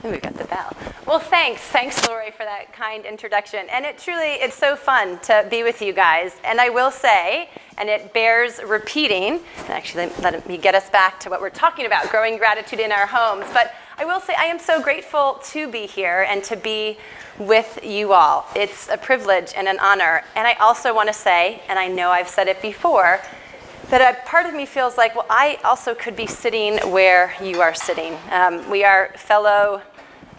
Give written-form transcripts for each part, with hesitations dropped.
Ooh, we got the bell. Well, thanks, Lori, for that kind introduction. And it's so fun to be with you guys. And I will say, and it bears repeating, and actually let me get us back to what we're talking about, growing gratitude in our homes. But I will say I am so grateful to be here and to be with you all. It's a privilege and an honor. And I also want to say, and I know I've said it before, that a part of me feels like, well, I also could be sitting where you are sitting. We are fellow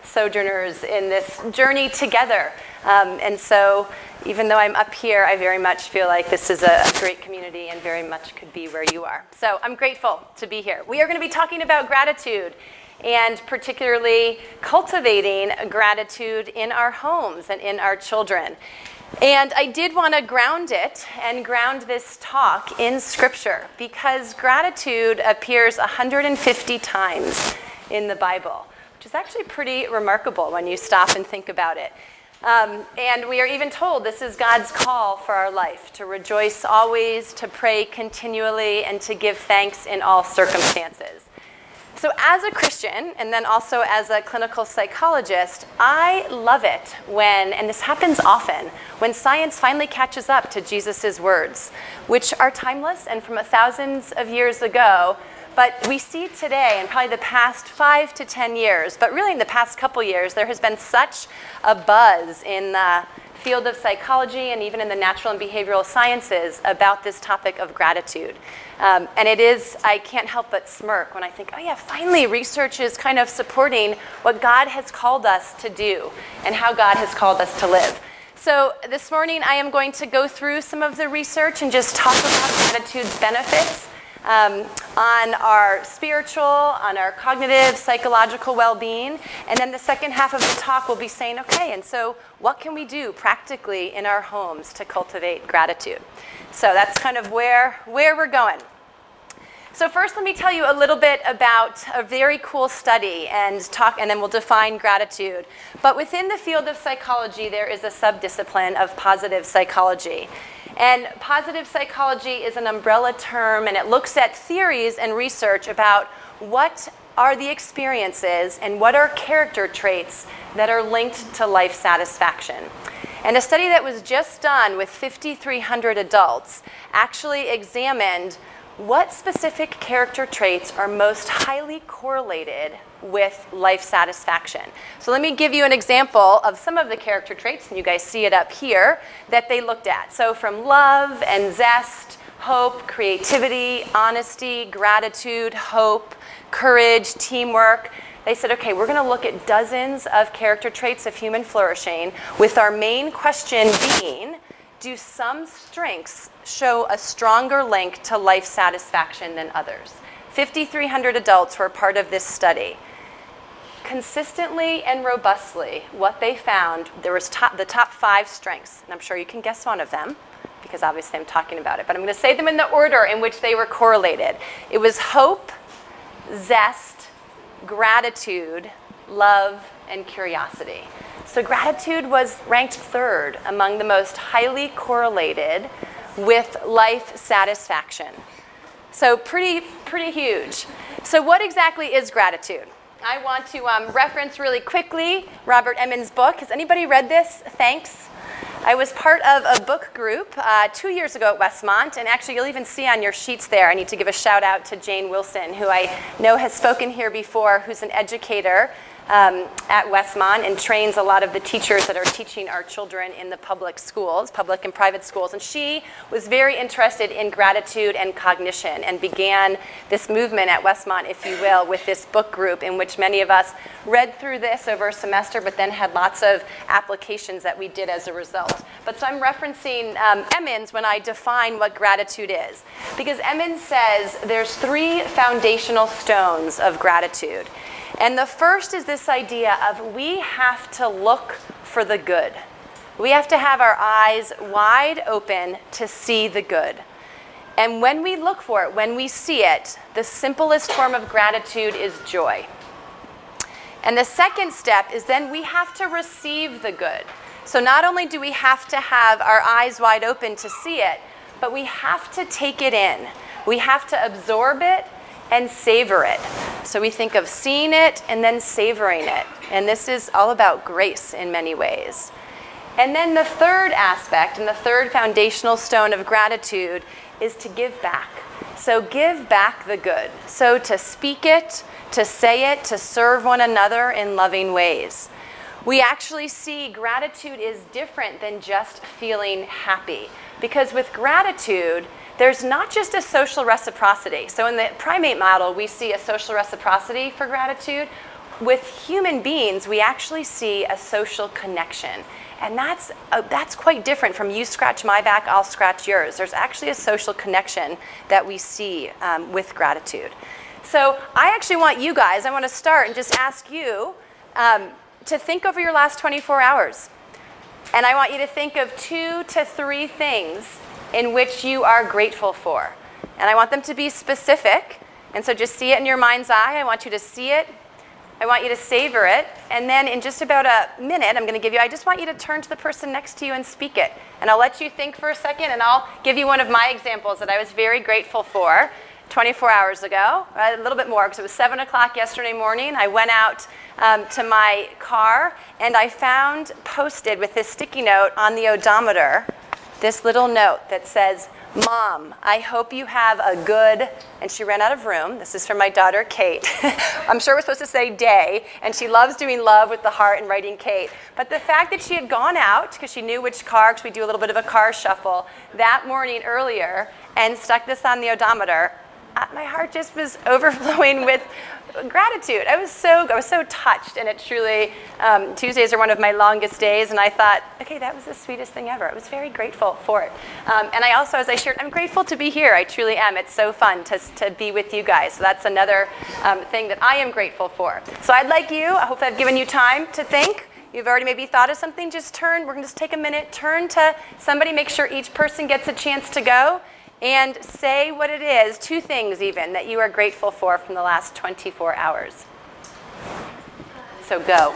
sojourners in this journey together. And so even though I'm up here, I very much feel like this is a great community and very much could be where you are. So I'm grateful to be here. We are going to be talking about gratitude and particularly cultivating gratitude in our homes and in our children. And I did want to ground this talk in Scripture because gratitude appears 150 times in the Bible, which is actually pretty remarkable when you stop and think about it. And we are even told this is God's call for our life, to rejoice always, to pray continually, and to give thanks in all circumstances. So as a Christian, and then also as a clinical psychologist, I love it when, and this happens often, when science finally catches up to Jesus' words, which are timeless and from thousands of years ago, but we see today, in probably the past 5 to 10 years, but really in the past couple years, there has been such a buzz in the field of psychology and even in the natural and behavioral sciences about this topic of gratitude. And it is, I can't help but smirk when I think, oh yeah, finally research is kind of supporting what God has called us to do and how God has called us to live. So this morning I am going to go through some of the research and just talk about gratitude's benefits on our spiritual, on our cognitive, psychological well-being. And then the second half of the talk will be saying, okay, and so what can we do practically in our homes to cultivate gratitude? So that's kind of where we're going. So first, let me tell you a little bit about a very cool study and then we'll define gratitude. But within the field of psychology, there is a subdiscipline of positive psychology. And positive psychology is an umbrella term, and it looks at theories and research about what are the experiences and what are character traits that are linked to life satisfaction. And a study that was just done with 5,300 adults actually examined what specific character traits are most highly correlated with life satisfaction. So let me give you an example of some of the character traits, and you guys see it up here, that they looked at. So from love and zest, hope, creativity, honesty, gratitude, hope, courage, teamwork. They said, okay, we're going to look at dozens of character traits of human flourishing, with our main question being, do some strengths show a stronger link to life satisfaction than others? 5,300 adults were part of this study. Consistently and robustly, what they found, there was the top 5 strengths, and I'm sure you can guess one of them, because obviously I'm talking about it, but I'm going to say them in the order in which they were correlated. It was hope, zest, gratitude, love, and curiosity. So gratitude was ranked 3rd among the most highly correlated with life satisfaction. So pretty huge. So what exactly is gratitude? I want to reference really quickly Robert Emmons' book. Has anybody read this? Thanks. I was part of a book group 2 years ago at Westmont, and actually you'll even see on your sheets there, I need to give a shout out to Jane Wilson, who I know has spoken here before, who's an educator at Westmont and trains a lot of the teachers that are teaching our children in the public schools, public and private schools. And she was very interested in gratitude and cognition and began this movement at Westmont, if you will, with this book group in which many of us read through this over a semester, but then had lots of applications that we did as a result. But so I'm referencing Emmons when I define what gratitude is, because Emmons says there's 3 foundational stones of gratitude. And the first is this idea of we have to look for the good. We have to have our eyes wide open to see the good. And when we look for it, when we see it, the simplest form of gratitude is joy. And the second step is then we have to receive the good. So not only do we have to have our eyes wide open to see it, but we have to take it in. We have to absorb it and savor it. So we think of seeing it and then savoring it. And this is all about grace in many ways. And then the third aspect and the third foundational stone of gratitude is to give back. So give back the good. So to speak it, to say it, to serve one another in loving ways. We actually see gratitude is different than just feeling happy. Because with gratitude, there's not just a social reciprocity. So in the primate model, we see a social reciprocity for gratitude. With human beings, we actually see a social connection. And that's quite different from you scratch my back, I'll scratch yours. There's actually a social connection that we see with gratitude. So I actually want you guys, I want to start and just ask you to think over your last 24 hours. And I want you to think of 2 to 3 things in which you are grateful for. And I want them to be specific. And so just see it in your mind's eye. I want you to see it. I want you to savor it. And then in just about a minute, I'm going to give you, I just want you to turn to the person next to you and speak it. And I'll let you think for a second, and I'll give you one of my examples that I was very grateful for 24 hours ago, a little bit more, because it was 7 o'clock yesterday morning. I went out to my car, and I found posted with this sticky note on the odometer this little note that says, "Mom, I hope you have a good," and she ran out of room. This is from my daughter, Kate. I'm sure we're supposed to say day, and she loves doing love with the heart and writing Kate. But the fact that she had gone out, because she knew which car, because we do a little bit of a car shuffle, that morning earlier, and stuck this on the odometer, my heart just was overflowing with gratitude. I was so touched, and it truly, Tuesdays are one of my longest days, and I thought, okay, that was the sweetest thing ever. I was very grateful for it. And I also, as I shared, I'm grateful to be here. I truly am. It's so fun to be with you guys. So that's another thing that I am grateful for. So I'd like you, I hope I've given you time to think. You've already maybe thought of something, just turn. We're going to just take a minute, turn to somebody, make sure each person gets a chance to go. And say what it is, 2 things even, that you are grateful for from the last 24 hours. So go.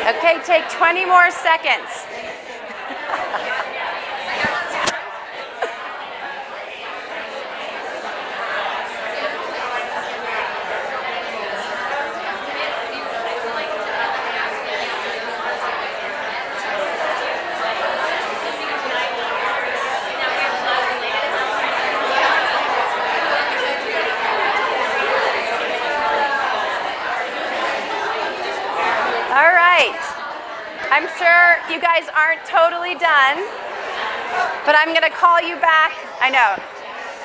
Okay, take 20 more seconds. I'm sure you guys aren't totally done, but I'm going to call you back. I know.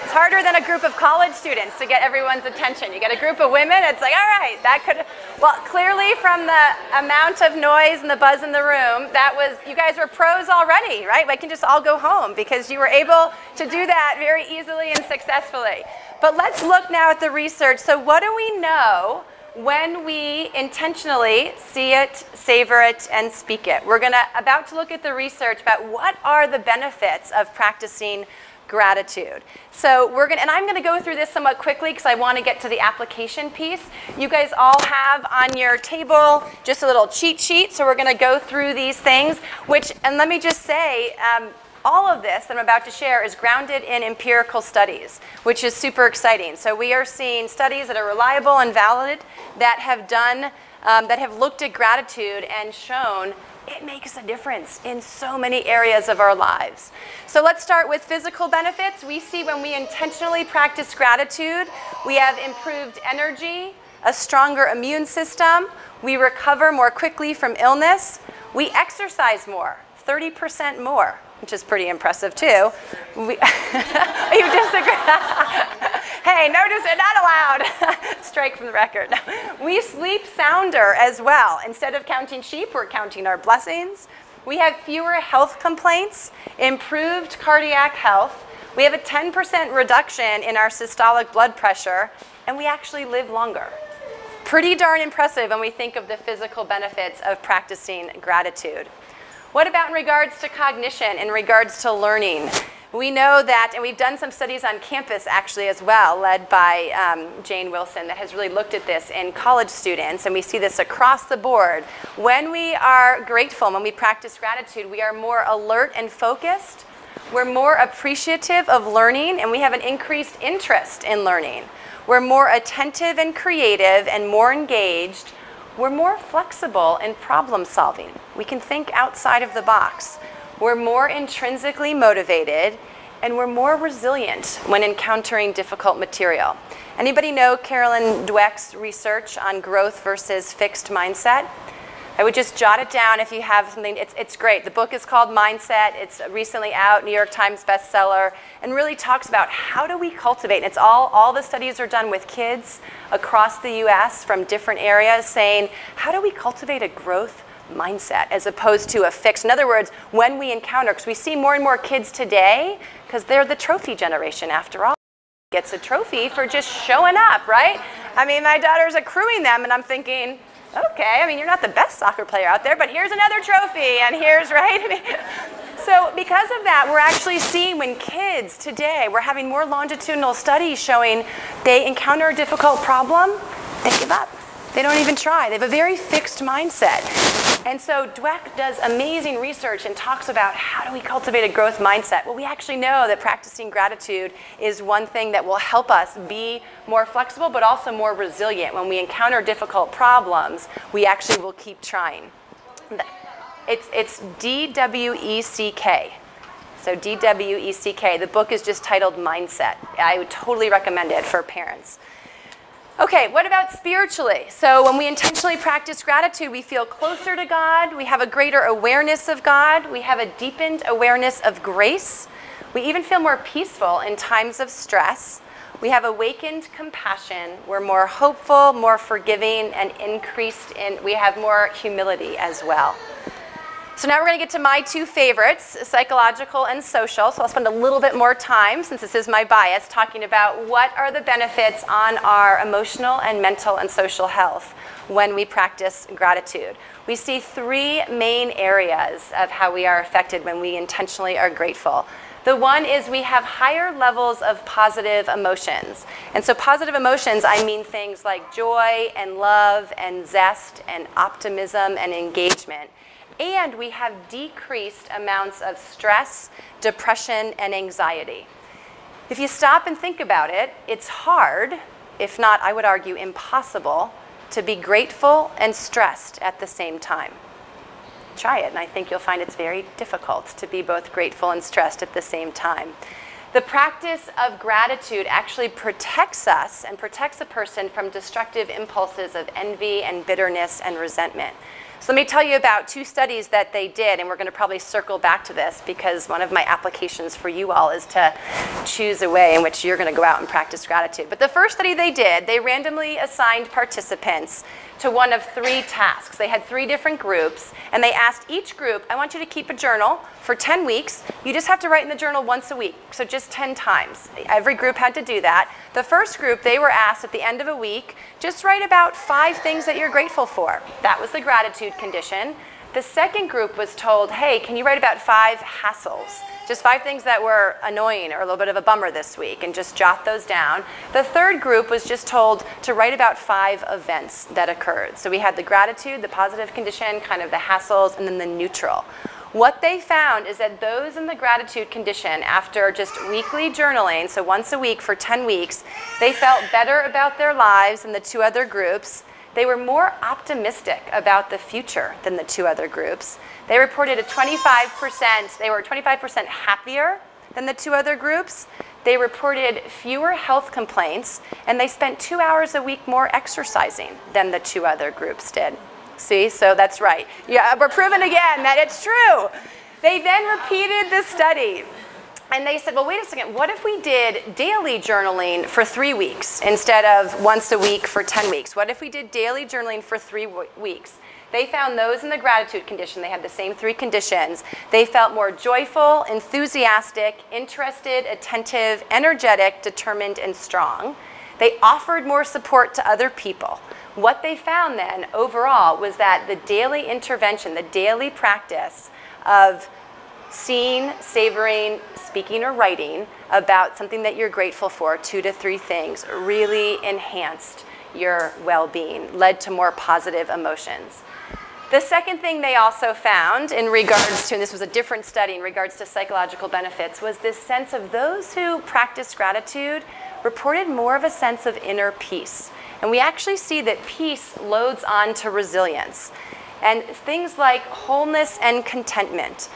It's harder than a group of college students to get everyone's attention. You get a group of women, it's like, all right, that could, well, clearly from the amount of noise and the buzz in the room, that was, you guys were pros already, right? We can just all go home because you were able to do that very easily and successfully. But let's look now at the research. So what do we know when we intentionally see it, savor it, and speak it? We're about to look at the research about what are the benefits of practicing gratitude. So and I'm going to go through this somewhat quickly because I want to get to the application piece. You guys all have on your table just a little cheat sheet, so we're going to go through these things, and let me just say, all of this that I'm about to share is grounded in empirical studies, which is super exciting. So we are seeing studies that are reliable and valid that have looked at gratitude and shown it makes a difference in so many areas of our lives. So let's start with physical benefits. We see when we intentionally practice gratitude, we have improved energy, a stronger immune system, we recover more quickly from illness, we exercise more, 30% more, which is pretty impressive too. You disagree? Hey, notice it, not allowed. Strike from the record. We sleep sounder as well. Instead of counting sheep, we're counting our blessings. We have fewer health complaints, improved cardiac health. We have a 10% reduction in our systolic blood pressure, and we actually live longer. Pretty darn impressive when we think of the physical benefits of practicing gratitude. What about in regards to cognition, in regards to learning? We know that, and we've done some studies on campus actually as well, led by Jane Wilson, that has really looked at this in college students, and we see this across the board. When we are grateful, when we practice gratitude, we are more alert and focused, we're more appreciative of learning, and we have an increased interest in learning. We're more attentive and creative and more engaged. We're more flexible in problem solving. We can think outside of the box. We're more intrinsically motivated, and we're more resilient when encountering difficult material. Anybody know Carolyn Dweck's research on growth versus fixed mindset? I would just jot it down if you have something. It's great. The book is called Mindset. It's recently out, New York Times bestseller, and really talks about how do we cultivate. And it's all the studies are done with kids across the U.S. from different areas saying, how do we cultivate a growth mindset as opposed to a fixed? In other words, when we encounter, because we see more and more kids today, because they're the trophy generation after all, gets a trophy for just showing up, right? I mean, my daughter's accruing them, and I'm thinking, okay, I mean, you're not the best soccer player out there, but here's another trophy, and here's, right? I mean, so because of that, we're actually seeing when kids today, we're having more longitudinal studies showing they encounter a difficult problem, they give up. They don't even try. They have a very fixed mindset. And so Dweck does amazing research and talks about how do we cultivate a growth mindset. Well, we actually know that practicing gratitude is one thing that will help us be more flexible, but also more resilient. When we encounter difficult problems, we actually will keep trying. It's DWECK. So DWECK. The book is just titled Mindset. I would totally recommend it for parents. Okay, what about spiritually? So when we intentionally practice gratitude, we feel closer to God, we have a greater awareness of God, we have a deepened awareness of grace, we even feel more peaceful in times of stress, we have awakened compassion, we're more hopeful, more forgiving, and we have more humility as well. So now we're going to get to my two favorites, psychological and social. So I'll spend a little bit more time, since this is my bias, talking about what are the benefits on our emotional and mental and social health when we practice gratitude. We see three main areas of how we are affected when we intentionally are grateful. The one is we have higher levels of positive emotions. And so positive emotions, I mean things like joy and love and zest and optimism and engagement. And we have decreased amounts of stress, depression, and anxiety. If you stop and think about it, it's hard, if not, I would argue, impossible, to be grateful and stressed at the same time. Try it, and I think you'll find it's very difficult to be both grateful and stressed at the same time. The practice of gratitude actually protects us and protects a person from destructive impulses of envy and bitterness and resentment. So let me tell you about 2 studies that they did, and we're going to probably circle back to this because one of my applications for you all is to choose a way in which you're going to go out and practice gratitude. But the first study they did, they randomly assigned participants to one of 3 tasks. They had 3 different groups, and they asked each group, I want you to keep a journal for 10 weeks. You just have to write in the journal once a week, so just 10 times. Every group had to do that. The first group, they were asked at the end of a week, just write about 5 things that you're grateful for. That was the gratitude condition. The second group was told, hey, can you write about 5 hassles? Just 5 things that were annoying or a little bit of a bummer this week, and just jot those down. The third group was just told to write about 5 events that occurred. So we had the gratitude, the positive condition, kind of the hassles, and then the neutral. What they found is that those in the gratitude condition, after just weekly journaling, so once a week for 10 weeks, they felt better about their lives than the 2 other groups. They were more optimistic about the future than the 2 other groups. They reported they were 25% happier than the 2 other groups. They reported fewer health complaints, and they spent 2 hours a week more exercising than the 2 other groups did. See, so that's right. Yeah, we're proving again that it's true. They then repeated the study. And they said, well, wait a second, what if we did daily journaling for 3 weeks instead of once a week for 10 weeks? What if we did daily journaling for 3 weeks? They found those in the gratitude condition, they had the same 3 conditions. They felt more joyful, enthusiastic, interested, attentive, energetic, determined, and strong. They offered more support to other people. What they found then overall was that the daily intervention, the daily practice of seeing, savoring, speaking, or writing about something that you're grateful for, 2 to 3 things, really enhanced your well-being, led to more positive emotions. The second thing they also found in regards to, and this was a different study in regards to psychological benefits, was this sense of those who practice gratitude reported more of a sense of inner peace. And we actually see that peace loads on to resilience. And things like wholeness and contentment.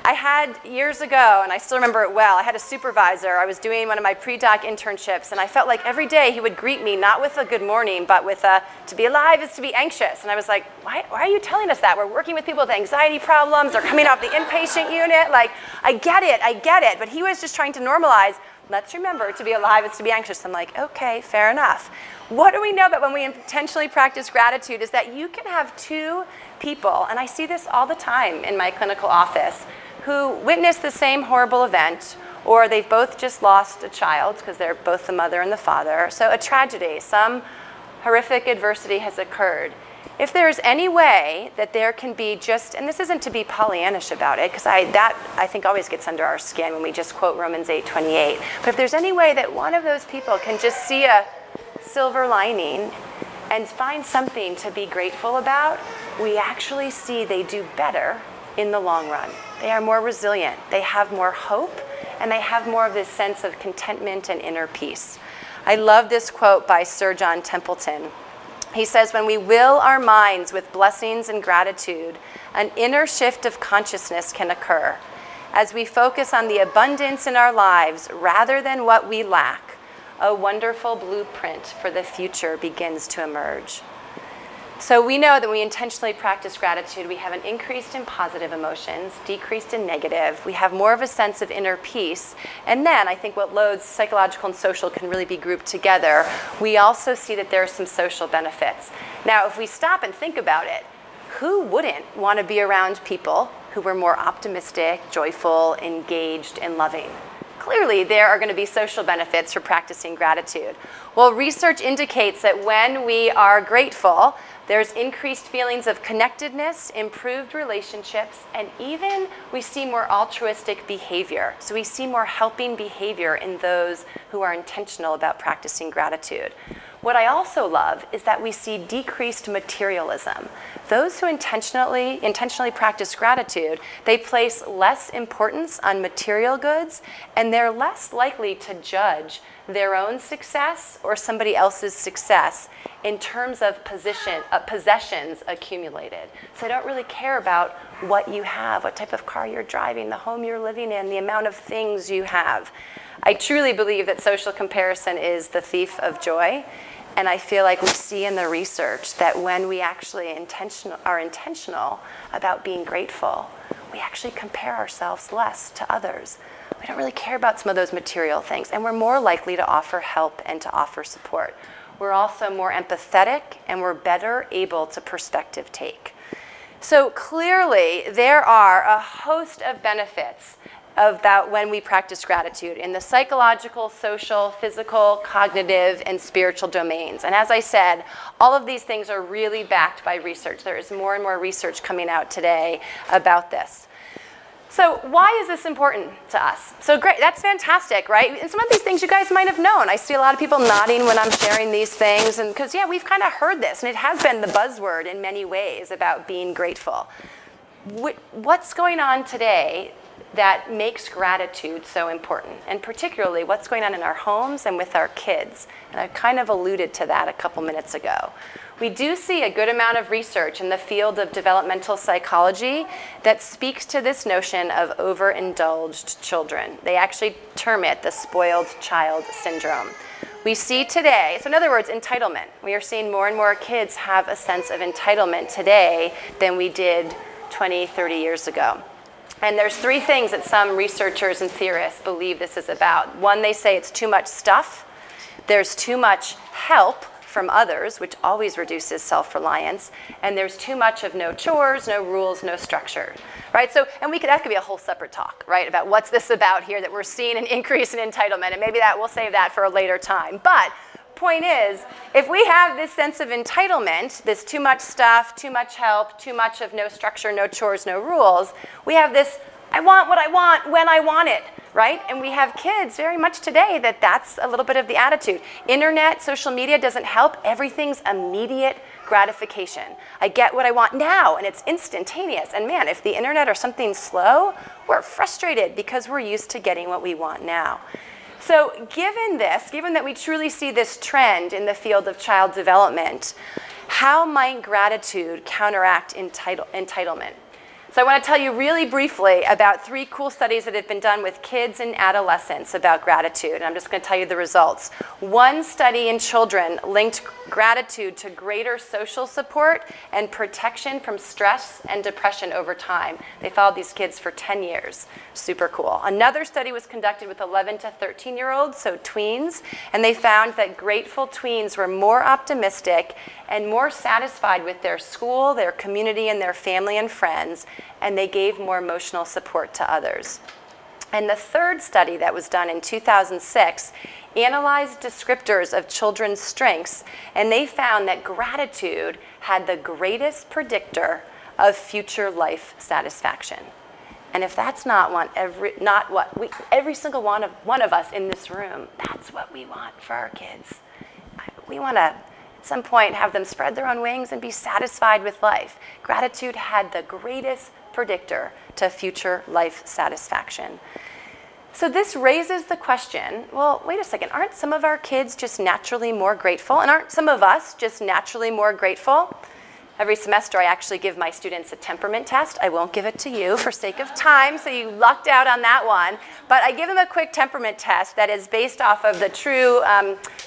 I had years ago, and I still remember it well, I had a supervisor. I was doing one of my pre-doc internships, and I felt like every day he would greet me not with a good morning, but with a, to be alive is to be anxious. And I was like, why are you telling us that? We're working with people with anxiety problems. They're coming off the inpatient unit. Like, I get it. But he was just trying to normalize, let's remember, to be alive is to be anxious. I'm like, okay, fair enough. What do we know about when we intentionally practice gratitude is that you can have 2 people, and I see this all the time in my clinical office, who witness the same horrible event, or they've both just lost a child because they're both the mother and the father. So a tragedy, some horrific adversity has occurred. If there's any way that there can be just, and this isn't to be Pollyannish about it, because that I think always gets under our skin when we just quote Romans 8:28, but if there's any way that one of those people can just see a silver lining and find something to be grateful about, we actually see they do better in the long run. They are more resilient, they have more hope, and they have more of this sense of contentment and inner peace. I love this quote by Sir John Templeton. He says, when we will our minds with blessings and gratitude, an inner shift of consciousness can occur. As we focus on the abundance in our lives rather than what we lack, a wonderful blueprint for the future begins to emerge. So we know that when we intentionally practice gratitude, we have an increase in positive emotions, decreased in negative. We have more of a sense of inner peace. And then I think what loads, psychological and social, can really be grouped together. We also see that there are some social benefits. Now, if we stop and think about it, who wouldn't want to be around people who were more optimistic, joyful, engaged, and loving? Clearly, there are going to be social benefits for practicing gratitude. Well, research indicates that when we are grateful, there's increased feelings of connectedness, improved relationships, and even we see more altruistic behavior. So we see more helping behavior in those who are intentional about practicing gratitude. What I also love is that we see decreased materialism. Those who intentionally practice gratitude, they place less importance on material goods, and they're less likely to judge their own success or somebody else's success in terms of possessions accumulated. So they don't really care about what you have, what type of car you're driving, the home you're living in, the amount of things you have. I truly believe that social comparison is the thief of joy. And I feel like we see in the research that when we actually are intentional about being grateful, we actually compare ourselves less to others. We don't really care about some of those material things, and we're more likely to offer help and to offer support. We're also more empathetic, and we're better able to perspective take. So clearly, there are a host of benefits about when we practice gratitude in the psychological, social, physical, cognitive, and spiritual domains. And as I said, all of these things are really backed by research. There is more and more research coming out today about this. So why is this important to us? So great, that's fantastic, right? And some of these things you guys might have known. I see a lot of people nodding when I'm sharing these things, and because yeah, we've kind of heard this, and it has been the buzzword in many ways about being grateful. What's going on today that makes gratitude so important, and particularly what's going on in our homes and with our kids? And I kind of alluded to that a couple minutes ago. We do see a good amount of research in the field of developmental psychology that speaks to this notion of overindulged children. They actually term it the spoiled child syndrome. We see today, so in other words, entitlement. We are seeing more and more kids have a sense of entitlement today than we did 20, 30 years ago. And there's three things that some researchers and theorists believe this is about. One, they say it's too much stuff. There's too much help from others, which always reduces self-reliance. And there's too much of no chores, no rules, no structure, right? So, and that could be a whole separate talk, right, about what's this about here that we're seeing an increase in entitlement. And maybe we'll save that for a later time. But point is, if we have this sense of entitlement, this too much stuff, too much help, too much of no structure, no chores, no rules, we have this, I want what I want when I want it, right? And we have kids very much today that's a little bit of the attitude. Internet, social media doesn't help. Everything's immediate gratification. I get what I want now, and it's instantaneous. And man, if the internet or something's slow, we're frustrated because we're used to getting what we want now. So given that we truly see this trend in the field of child development, how might gratitude counteract entitlement? So I want to tell you really briefly about 3 cool studies that have been done with kids and adolescents about gratitude. And I'm just going to tell you the results. One study in children linked gratitude to greater social support and protection from stress and depression over time. They followed these kids for 10 years. Super cool. Another study was conducted with 11 to 13-year-olds, so tweens, and they found that grateful tweens were more optimistic and more satisfied with their school, their community, and their family and friends, and they gave more emotional support to others. And the third study that was done in 2006 analyzed descriptors of children's strengths, and they found that gratitude had the greatest predictor of future life satisfaction. And if that's every single one of us in this room, that's what we want for our kids. We want to, at some point, have them spread their own wings and be satisfied with life. Gratitude had the greatest predictor to future life satisfaction. So this raises the question, well, wait a second, aren't some of our kids just naturally more grateful? And aren't some of us just naturally more grateful? Every semester, I actually give my students a temperament test. I won't give it to you for sake of time, so you lucked out on that one. But I give them a quick temperament test that is based off of the true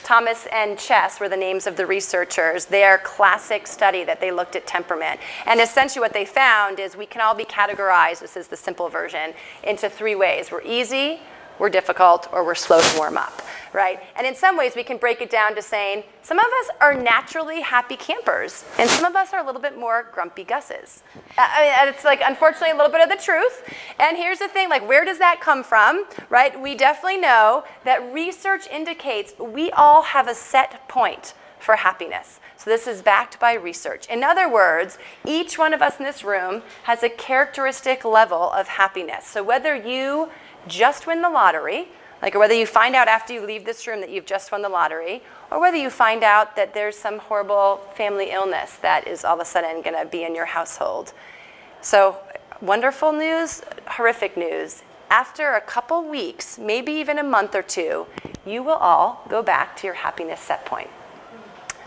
Thomas and Chess were the names of the researchers, their classic study that they looked at temperament. And essentially what they found is we can all be categorized, this is the simple version, into 3 ways. We're easy, we're difficult, or we're slow to warm up, right? And in some ways, we can break it down to saying, some of us are naturally happy campers, and some of us are a little bit more grumpy Gusses. It's like, unfortunately, a little bit of the truth. And here's the thing, like, where does that come from, right? We definitely know that research indicates we all have a set point for happiness. So this is backed by research. In other words, each one of us in this room has a characteristic level of happiness. So whether you just win the lottery, or whether you find out after you leave this room that you've just won the lottery, or whether you find out that there's some horrible family illness that is all of a sudden going to be in your household. So wonderful news, horrific news. After a couple weeks, maybe even a month or 2, you will all go back to your happiness set point.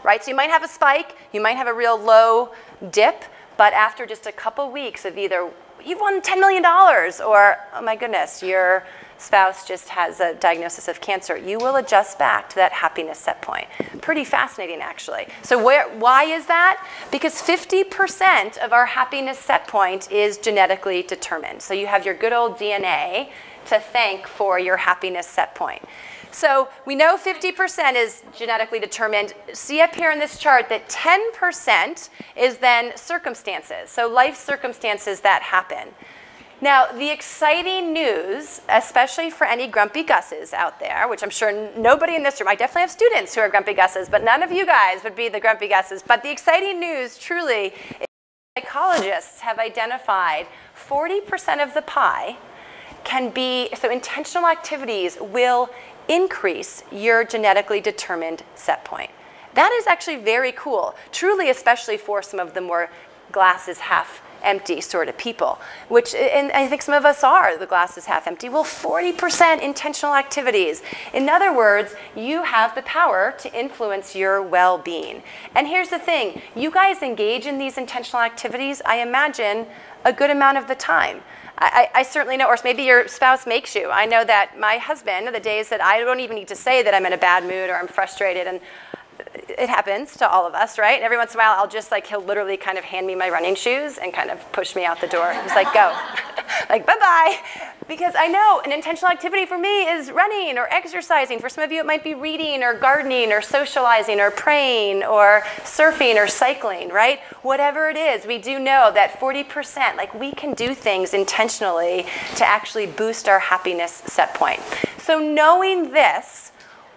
Right? So you might have a spike, you might have a real low dip, but after just a couple weeks of either you've won $10 million, or, oh my goodness, you're spouse just has a diagnosis of cancer, you will adjust back to that happiness set point. Pretty fascinating, actually. So why is that? Because 50% of our happiness set point is genetically determined. So you have your good old DNA to thank for your happiness set point. So we know 50% is genetically determined. See up here in this chart that 10% is then circumstances, so life circumstances that happen. Now, the exciting news, especially for any grumpy Gusses out there, which I'm sure nobody in this room, I definitely have students who are grumpy Gusses, but none of you guys would be the grumpy Gusses. But the exciting news truly is psychologists have identified 40% of the pie can be, so intentional activities will increase your genetically determined set point. That is actually very cool, truly, especially for some of the more glass is half empty sort of people, which, and I think some of us are, the glass is half empty. Well, 40% intentional activities. In other words, you have the power to influence your well-being. And here's the thing, you guys engage in these intentional activities, I imagine, a good amount of the time. I certainly know, or maybe your spouse makes you. I know that my husband, the days that I don't even need to say that I'm in a bad mood or I'm frustrated, and it happens to all of us, right? And every once in a while, I'll just he'll literally kind of hand me my running shoes and kind of push me out the door. He's like, go, like, bye-bye. Because I know an intentional activity for me is running or exercising. For some of you, it might be reading or gardening or socializing or praying or surfing or cycling, right? Whatever it is, we do know that 40%, we can do things intentionally to actually boost our happiness set point. So knowing this,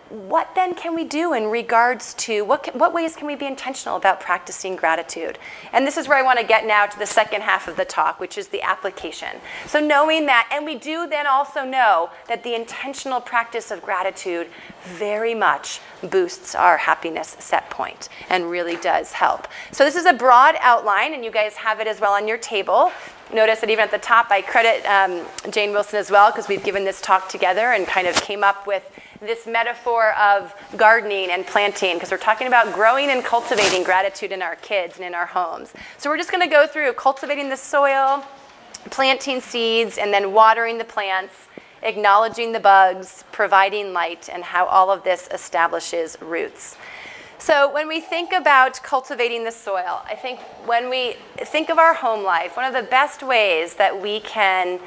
what then can we do in regards to, what ways can we be intentional about practicing gratitude? And this is where I want to get now to the second half of the talk, which is the application. So knowing that, and we do then also know that the intentional practice of gratitude very much boosts our happiness set point and really does help. So this is a broad outline, and you guys have it as well on your table. Notice that even at the top, I credit Jane Wilson as well, because we've given this talk together and kind of came up with this metaphor of gardening and planting, because we're talking about growing and cultivating gratitude in our kids and in our homes. So we're just going to go through cultivating the soil, planting seeds, and then watering the plants, acknowledging the bugs, providing light, and how all of this establishes roots. So when we think about cultivating the soil, I think when we think of our home life, one of the best ways that we can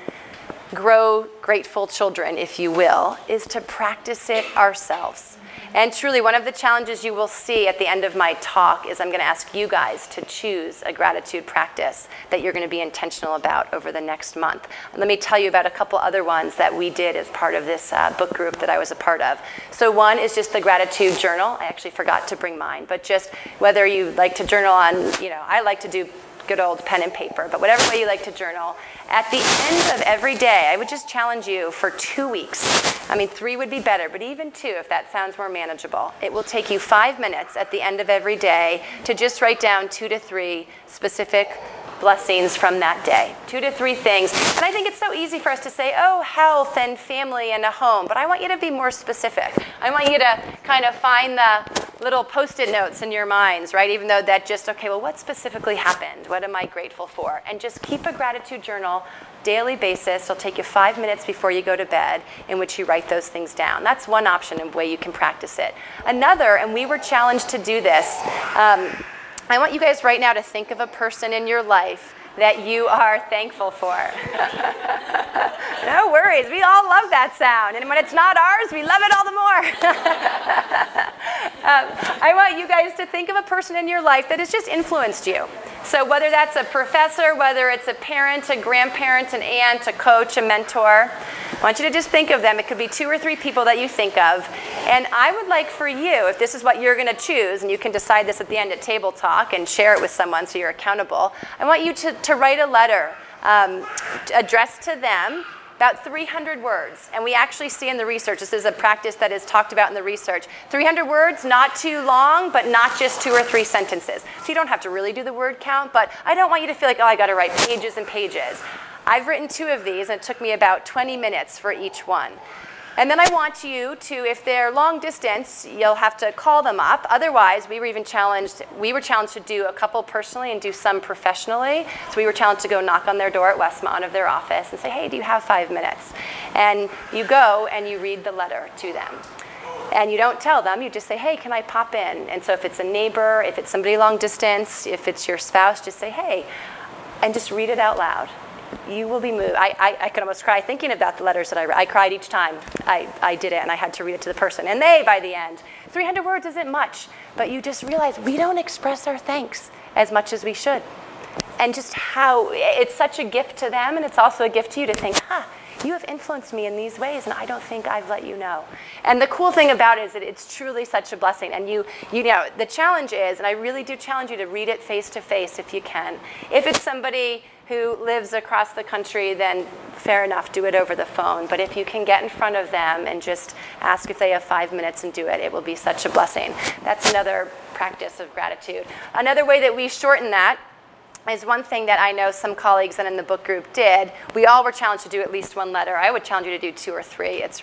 grow grateful children, if you will, is to practice it ourselves. And truly, one of the challenges you will see at the end of my talk is I'm going to ask you guys to choose a gratitude practice that you're going to be intentional about over the next month. And let me tell you about a couple other ones that we did as part of this book group that I was a part of. So one is just the gratitude journal. I actually forgot to bring mine, but just whether you like to journal on, I like to do good old pen and paper, but whatever way you like to journal, at the end of every day, I would just challenge you for 2 weeks. I mean, 3 would be better, but even 2, if that sounds more manageable. It will take you 5 minutes at the end of every day to just write down 2 to 3 specific blessings from that day. 2 to 3 things. And I think it's so easy for us to say, oh, health and family and a home, but I want you to be more specific. I want you to kind of find the little Post-it notes in your minds, right? Even though that just, okay, well, what specifically happened? What am I grateful for? And just keep a gratitude journal, daily basis. It'll take you 5 minutes before you go to bed in which you write those things down. That's one option and way you can practice it. Another, and we were challenged to do this, I want you guys right now to think of a person in your life that you are thankful for. No worries, we all love that sound. And when it's not ours, we love it all the more. I want you guys to think of a person in your life that has just influenced you. So whether that's a professor, whether it's a parent, a grandparent, an aunt, a coach, a mentor, I want you to just think of them. It could be 2 or 3 people that you think of. And I would like for you, if this is what you're going to choose, and you can decide this at the end at table talk and share it with someone so you're accountable, I want you to write a letter addressed to them, about 300 words. And we actually see in the research, this is a practice that is talked about in the research, 300 words, not too long, but not just 2 or 3 sentences. So you don't have to really do the word count, but I don't want you to feel like, oh, I got to write pages and pages. I've written 2 of these, and it took me about 20 minutes for each one. And then I want you to, if they're long distance, you'll have to call them up. Otherwise, we were challenged to do a couple personally and do some professionally. So we were challenged to go knock on their door at Westmont of their office and say, hey, do you have 5 minutes? And you go and you read the letter to them. And you don't tell them, you just say, hey, can I pop in? And so if it's a neighbor, if it's somebody long distance, if it's your spouse, just say, hey, and just read it out loud. You will be moved. I could almost cry thinking about the letters that I read. I cried each time I did it, and I had to read it to the person. And they, by the end, 300 words isn't much, but you just realize we don't express our thanks as much as we should. And just how it's such a gift to them, and it's also a gift to you to think, you have influenced me in these ways, and I don't think I've let you know. And the cool thing about it is that it's truly such a blessing. And you know, the challenge is, and I really do challenge you to read it face to face if you can. If it's somebody who lives across the country, then fair enough, do it over the phone. But if you can get in front of them and just ask if they have 5 minutes and do it, it will be such a blessing. That's another practice of gratitude. Another way that we shorten that is one thing that I know some colleagues and in the book group did. We all were challenged to do at least one letter. I would challenge you to do 2 or 3. It's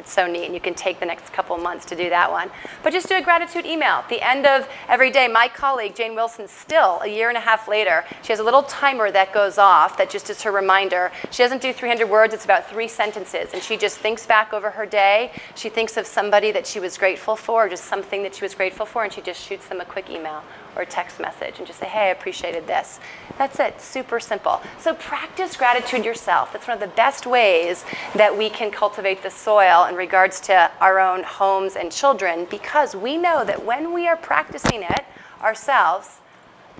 so neat, and you can take the next couple months to do that one. But just do a gratitude email. At the end of every day, my colleague, Jane Wilson, still, a year and a half later, she has a little timer that goes off that just is her reminder. She doesn't do 300 words, it's about 3 sentences, and she just thinks back over her day. She thinks of somebody that she was grateful for, or just something that she was grateful for, and she just shoots them a quick email or a text message and just say, hey, I appreciated this. That's it, super simple. So practice gratitude yourself. That's one of the best ways that we can cultivate the soil in regards to our own homes and children, because we know that when we are practicing it ourselves,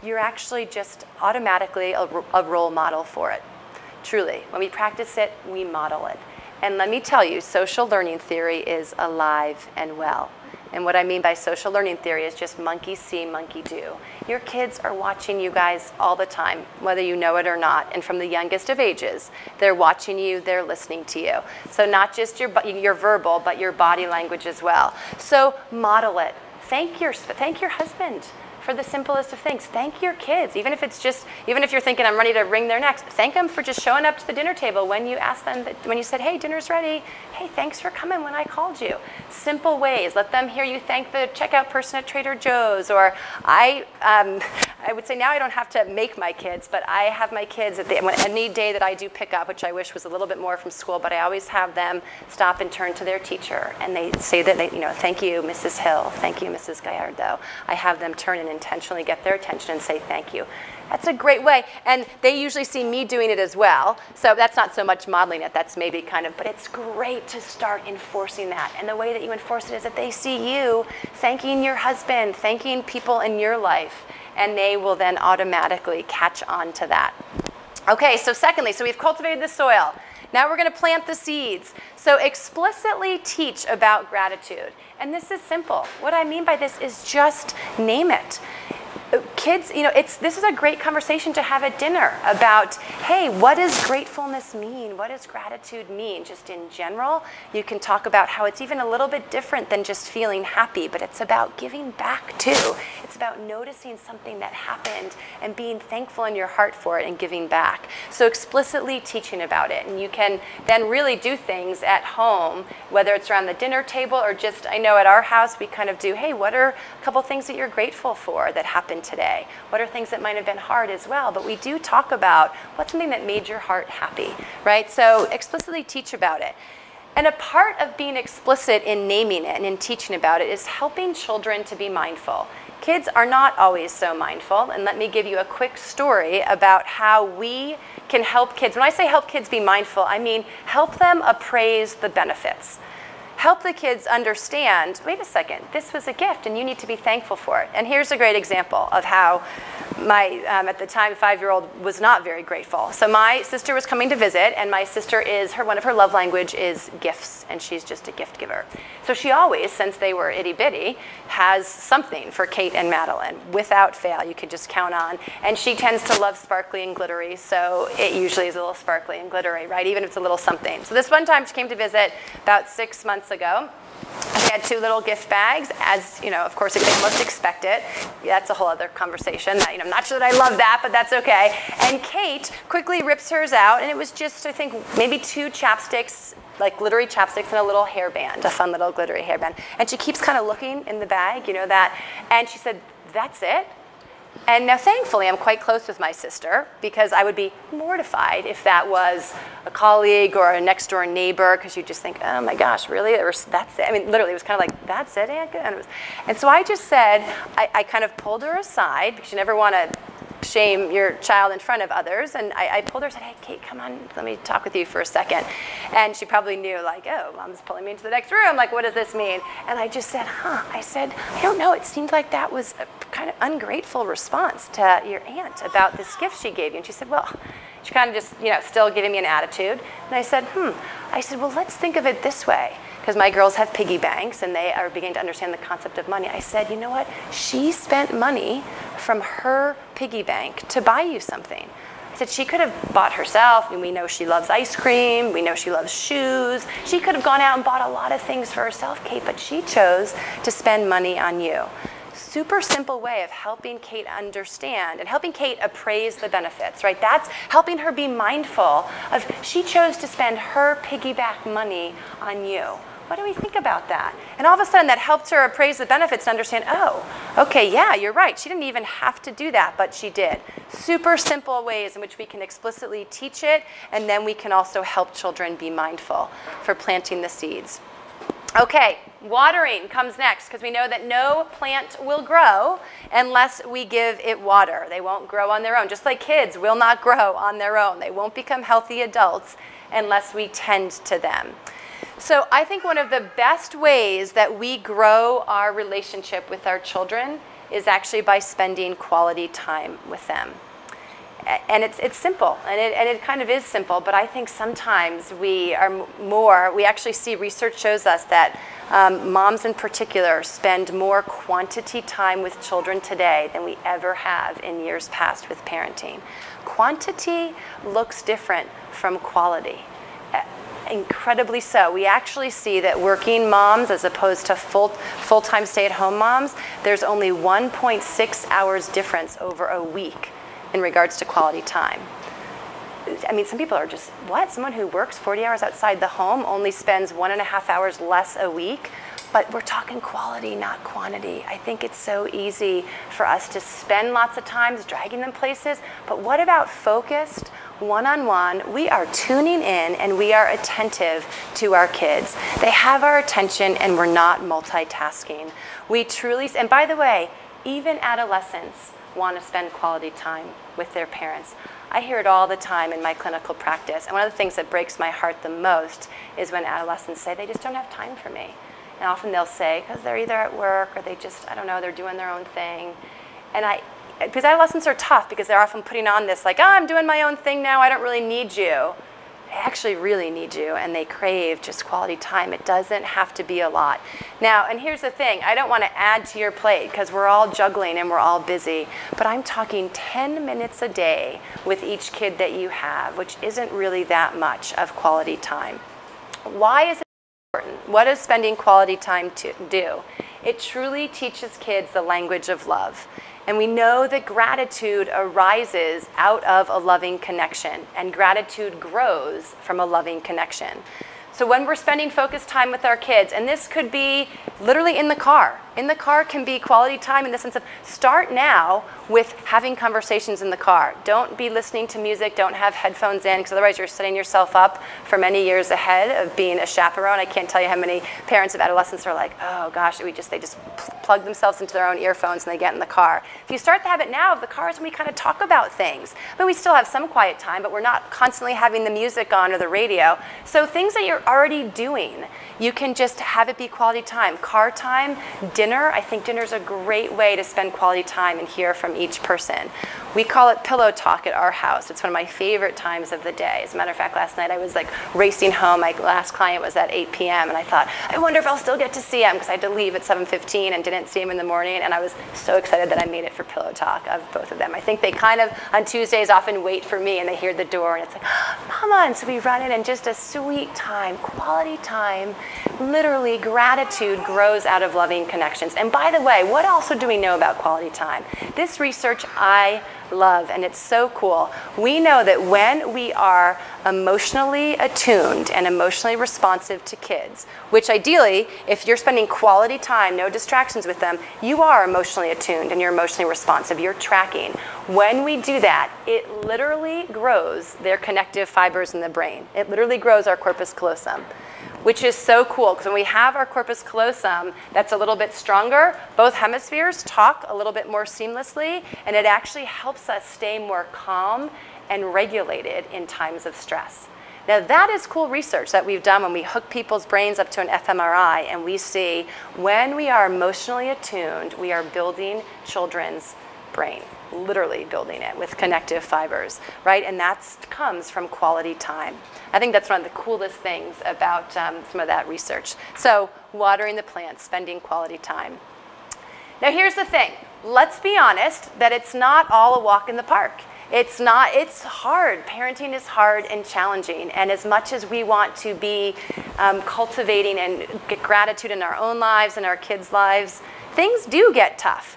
you're actually just automatically a role model for it. Truly, when we practice it, we model it. And let me tell you, social learning theory is alive and well. And what I mean by social learning theory is just monkey see, monkey do. Your kids are watching you guys all the time, whether you know it or not. And from the youngest of ages, they're watching you, they're listening to you. So not just your verbal, but your body language as well. So model it. Thank your husband for the simplest of things. Thank your kids, even if you're thinking I'm ready to wring their necks, thank them for just showing up to the dinner table when you asked them, when you said, hey, dinner's ready. Hey, thanks for coming when I called you. Simple ways. Let them hear you thank the checkout person at Trader Joe's. Or I would say now I don't have to make my kids, but I have my kids any day that I do pick up, which I wish was a little bit more from school, but I always have them stop and turn to their teacher, and they say that thank you, Mrs. Hill, thank you, Mrs. Gallardo. I have them turn and intentionally get their attention and say thank you. That's a great way, and they usually see me doing it as well, so that's not so much modeling it, that's maybe but it's great to start enforcing that. And the way that you enforce it is that they see you thanking your husband, thanking people in your life, and they will then automatically catch on to that. Okay, so secondly, so we've cultivated the soil. Now we're going to plant the seeds. So explicitly teach about gratitude. And this is simple. What I mean by this is just name it. Kids, this is a great conversation to have at dinner about, hey, what does gratefulness mean? What does gratitude mean? Just in general, you can talk about how it's even a little bit different than just feeling happy, but it's about giving back too. It's about noticing something that happened and being thankful in your heart for it and giving back. So explicitly teaching about it. And you can then really do things at home, whether it's around the dinner table or just, I know at our house we kind of do, hey, what are a couple things that you're grateful for that happened today? What are things that might have been hard as well? But we do talk about what's something that made your heart happy, right? So explicitly teach about it. And a part of being explicit in naming it and in teaching about it is helping children to be mindful. Kids are not always so mindful, and let me give you a quick story about how we can help kids. When I say help kids be mindful, I mean help them appraise the benefits. Help the kids understand, wait a second, this was a gift and you need to be thankful for it. And here's a great example of how my, at the time, 5-year-old was not very grateful. So my sister was coming to visit, and my sister one of her love language is gifts, and she's just a gift giver. So she always, since they were itty bitty, has something for Kate and Madeline, without fail, you could just count on. And she tends to love sparkly and glittery, so it usually is a little sparkly and glittery, right? Even if it's a little something. So this one time she came to visit about 6 months ago. They had 2 little gift bags, as of course, they must expect it. Yeah, that's a whole other conversation. I'm not sure that I love that, but that's okay. And Kate quickly rips hers out, and it was just, I think, maybe 2 chapsticks like glittery chapsticks and a little hairband, a fun little glittery hairband. And she keeps kind of looking in the bag, you know that. And she said, that's it? And now thankfully I'm quite close with my sister because I would be mortified if that was a colleague or a next door neighbor because you just think, oh my gosh, really? That's it? I mean, literally it was kind of like, that's it, Anka? And so I just said, I kind of pulled her aside because you never want to shame your child in front of others. And I pulled her and said, hey, Kate, come on, let me talk with you for a second. And she probably knew, like, oh, Mom's pulling me into the next room. Like, what does this mean? And I just said, I said, I don't know. It seemed like that was a kind of ungrateful response to your aunt about this gift she gave you. And she said, well, she kind of just, still giving me an attitude. And I said, I said, well, let's think of it this way. Because my girls have piggy banks and they are beginning to understand the concept of money. I said, you know what? She spent money from her piggy bank to buy you something. I said she could have bought herself, and we know she loves ice cream, we know she loves shoes. She could have gone out and bought a lot of things for herself, Kate, but she chose to spend money on you. Super simple way of helping Kate understand and helping Kate appraise the benefits, right? That's helping her be mindful of she chose to spend her piggyback money on you. What do we think about that? And all of a sudden that helped her appraise the benefits and understand, oh, okay, yeah, you're right. She didn't even have to do that, but she did. Super simple ways in which we can explicitly teach it, and then we can also help children be mindful for planting the seeds. Okay, watering comes next because we know that no plant will grow unless we give it water. They won't grow on their own. Just like kids will not grow on their own. They won't become healthy adults unless we tend to them. So I think one of the best ways that we grow our relationship with our children is actually by spending quality time with them. And it's simple, and it kind of is simple, but I think sometimes we actually see research shows us that moms in particular spend more quantity time with children today than we ever have in years past with parenting. Quantity looks different from quality. Incredibly so. We actually see that working moms as opposed to full-time stay-at-home moms, there's only 1.6 hours difference over a week in regards to quality time. I mean, some people are just, what? Someone who works 40 hours outside the home only spends 1.5 hours less a week? But we're talking quality, not quantity. I think it's so easy for us to spend lots of time dragging them places, but what about focused, one-on-one? We are tuning in and we are attentive to our kids. They have our attention and we're not multitasking. We truly, and by the way, even adolescents want to spend quality time with their parents. I hear it all the time in my clinical practice, and one of the things that breaks my heart the most is when adolescents say they just don't have time for me. And often they'll say, because they're either at work or they just, I don't know, they're doing their own thing. And because adolescents are tough because they're often putting on this like, oh, I'm doing my own thing now, I don't really need you. They actually really need you, and they crave just quality time. It doesn't have to be a lot. Now, and here's the thing, I don't want to add to your plate because we're all juggling and we're all busy, but I'm talking 10 minutes a day with each kid that you have, which isn't really that much of quality time. Why is it important? What does spending quality time do? It truly teaches kids the language of love. And we know that gratitude arises out of a loving connection, and gratitude grows from a loving connection. So when we're spending focused time with our kids, and this could be literally in the car. In the car can be quality time in the sense of start now with having conversations in the car. Don't be listening to music, don't have headphones in, because otherwise you're setting yourself up for many years ahead of being a chaperone. I can't tell you how many parents of adolescents are like, oh gosh, they just plug themselves into their own earphones and they get in the car. If you start the habit now of the cars when we kind of talk about things, I mean, we still have some quiet time, but we're not constantly having the music on or the radio. So things that you're already doing, you can just have it be quality time. Car time, dinner. I think dinner is a great way to spend quality time and hear from each person. We call it pillow talk at our house. It's one of my favorite times of the day. As a matter of fact, last night I was like racing home. My last client was at 8 p.m. and I thought, I wonder if I'll still get to see him because I had to leave at 7:15 and didn't see him in the morning. And I was so excited that I made it for pillow talk of both of them. I think they kind of, on Tuesdays, often wait for me and they hear the door and it's like, Mama, and so we run in and just a sweet time, quality time. Literally, gratitude grows out of loving connections. And by the way, what also do we know about quality time? This research I love, and it's so cool. We know that when we are emotionally attuned and emotionally responsive to kids, which ideally, if you're spending quality time, no distractions with them, you are emotionally attuned and you're emotionally responsive, you're tracking. When we do that, it literally grows their connective fibers in the brain. It literally grows our corpus callosum, which is so cool, because when we have our corpus callosum that's a little bit stronger, both hemispheres talk a little bit more seamlessly, and it actually helps us stay more calm and regulated in times of stress. Now that is cool research that we've done when we hook people's brains up to an fMRI, and we see when we are emotionally attuned, we are building children's brain, literally building it with connective fibers, right? And that comes from quality time. I think that's one of the coolest things about some of that research. So watering the plants, spending quality time. Now here's the thing. Let's be honest that it's not all a walk in the park. It's hard. Parenting is hard and challenging. And as much as we want to be cultivating and get gratitude in our own lives and our kids' lives, things do get tough.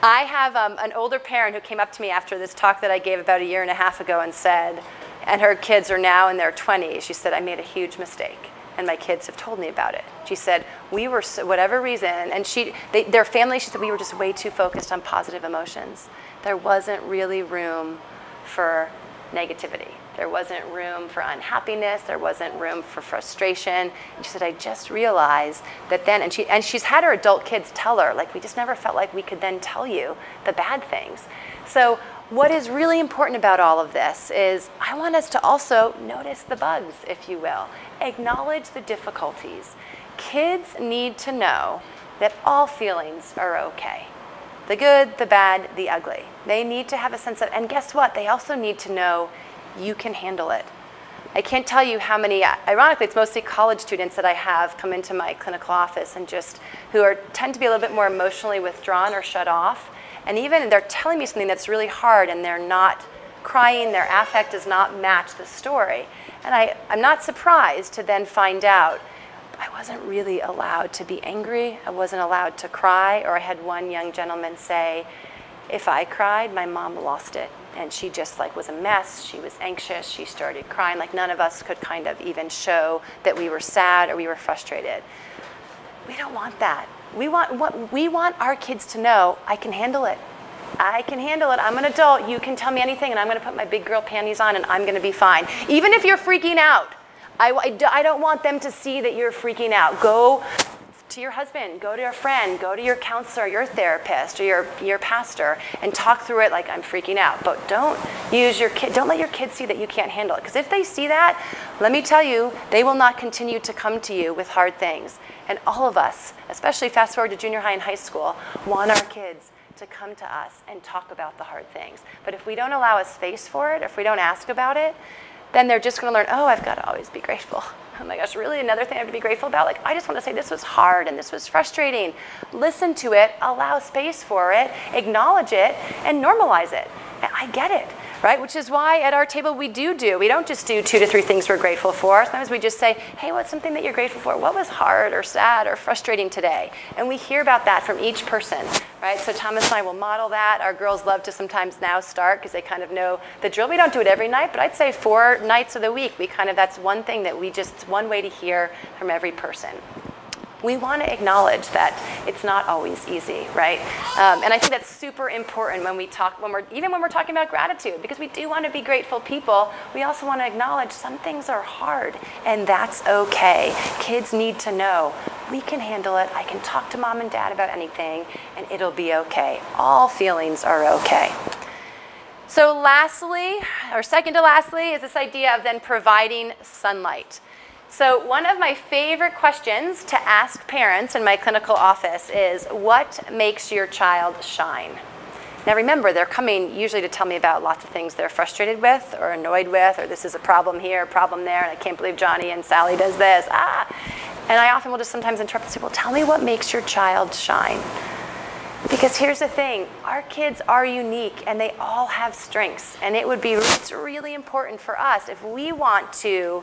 I have an older parent who came up to me after this talk that I gave about 1.5 years ago and said, and her kids are now in their 20s, she said, I made a huge mistake, and my kids have told me about it. She said, we were, whatever reason, and their family, she said, we were just way too focused on positive emotions. There wasn't really room for negativity. There wasn't room for unhappiness. There wasn't room for frustration. And she said, I just realized that then, and she's had her adult kids tell her, like, we just never felt like we could then tell you the bad things. So what is really important about all of this is I want us to also notice the bugs, if you will. Acknowledge the difficulties. Kids need to know that all feelings are okay. The good, the bad, the ugly. They need to have a sense of, and guess what? They also need to know you can handle it. I can't tell you how many, ironically, it's mostly college students that I have come into my clinical office and just who tend to be a little bit more emotionally withdrawn or shut off. And even they're telling me something that's really hard and they're not crying, their affect does not match the story. And I'm not surprised to then find out I wasn't really allowed to be angry, I wasn't allowed to cry, or I had one young gentleman say, if I cried, my mom lost it. And she just was a mess, she was anxious, she started crying, like none of us could kind of even show that we were sad or we were frustrated. We don't want that. We want our kids to know, I can handle it. I can handle it. I'm an adult. You can tell me anything, and I'm going to put my big girl panties on, and I'm going to be fine. Even if you're freaking out, I don't want them to see that you're freaking out. Go to your husband, go to your friend, go to your counselor, your therapist, or your pastor, and talk through it like I'm freaking out. But don't let your kids see that you can't handle it. Because if they see that, let me tell you, they will not continue to come to you with hard things. And all of us, especially fast forward to junior high and high school, want our kids to come to us and talk about the hard things. But if we don't allow a space for it, if we don't ask about it, then they're just going to learn, oh, I've got to always be grateful. Oh my gosh, really another thing I have to be grateful about? Like, I just want to say this was hard and this was frustrating. Listen to it, allow space for it, acknowledge it, and normalize it. And I get it, right? Which is why at our table we don't just do 2 to 3 things we're grateful for. Sometimes we just say, hey, what's something that you're grateful for? What was hard or sad or frustrating today? And we hear about that from each person, right? So Thomas and I will model that. Our girls love to sometimes now start because they kind of know the drill. We don't do it every night, but I'd say 4 nights of the week, that's one thing that it's one way to hear from every person. We want to acknowledge that it's not always easy, right? And I think that's super important when we're talking about gratitude, because we do want to be grateful people. We also want to acknowledge some things are hard, and that's okay. Kids need to know we can handle it. I can talk to mom and dad about anything, and it'll be okay. All feelings are okay. So lastly, or second to lastly, is this idea of then providing sunlight. So one of my favorite questions to ask parents in my clinical office is, what makes your child shine? Now remember, they're coming usually to tell me about lots of things they're frustrated with or annoyed with, or this is a problem here, a problem there, and I can't believe Johnny and Sally does this. And I often will just sometimes interrupt and say, well, tell me what makes your child shine. Because here's the thing, our kids are unique and they all have strengths, and it's really important for us if we want to